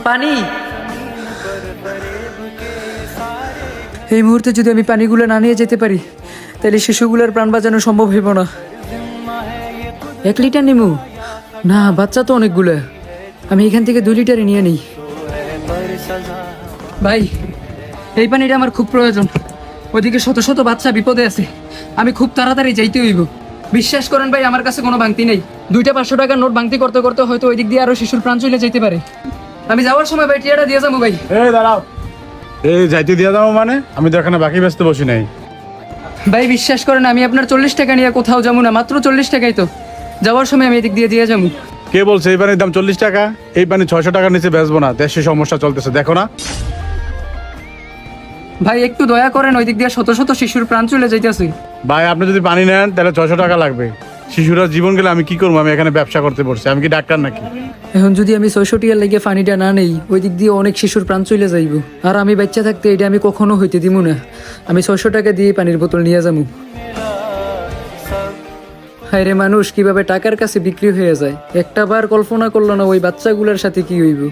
পানি। এই মুহূর্তে যদি আমি পানিগুলো না নিয়ে যেতে পারি তাহলে শিশুগুলোর প্রাণ বাঁচানো সম্ভব হইব না। 1 লিটার নিমু না, বাচ্চা তো অনেকগুলো, আমি এখান থেকে 2 লিটারই নিয়ে নিই। ভাই এই পানিটা আমার খুব প্রয়োজন, ওইদিকে শত শত বাচ্চা বিপদে আছে, আমি খুব তাড়াতাড়ি যাইতে হইব। বিশ্বাস করেন ভাই, আমার কাছে কোনো ভাঙতি নেই, 2টা 500 টাকার নোট ভাঙতি করতে করতে হয়তো ওই দিক দিয়ে আরো শিশুর প্রাণ চলে যেতে পারে। আমি যাওয়ার সময় ভাই টিয়াটা দিয়ে যাবো ভাই। এই দাঁড়াও, এই যাইতে দিয়ে যাবো মানে? আমি তো এখানে বাকি ব্যস্ত বসি নাই। ভাই বিশ্বাস করেন, আমি আপনার 40 টাকা নিয়ে কোথাও যাবো না, মাত্র 40 টাকাই তো, যাওয়ার সময় আমি এদিক দিয়ে যাবো। কে বলছে এই পানির দাম 40 টাকা? এই পানি 600 টাকার নিচে বেচবো না, দেশে সমস্যা চলতেছে দেখো না। ভাই একটু দয়া করেন, ওই দিক দিয়ে শত শত শিশুর প্রাণ চলে যাইতেছে। ভাই আপনি যদি পানি নেন তাহলে 600 টাকা লাগবে। শিশুরা জীবন গেলে আমি কি করবো? আমি এখানে ব্যবসা করতে পড়ছি, আমি কি ডাক্তার নাকি? এখন যদি আমি 600 টাকার লেগে পানিটা না নেই, ওই দিক দিয়ে অনেক শিশুর প্রাণ চলে যাইব, আর আমি বাচ্চা থাকতে এটা আমি কখনো হইতে দিব না। আমি 600 টাকা দিয়ে পানির বোতল নিয়ে যাবো। হায় রে, মানুষ কিভাবে টাকার কাছে বিক্রি হয়ে যায়, একটা বার কল্পনা করলো না ওই বাচ্চাগুলোর সাথে কি হইব।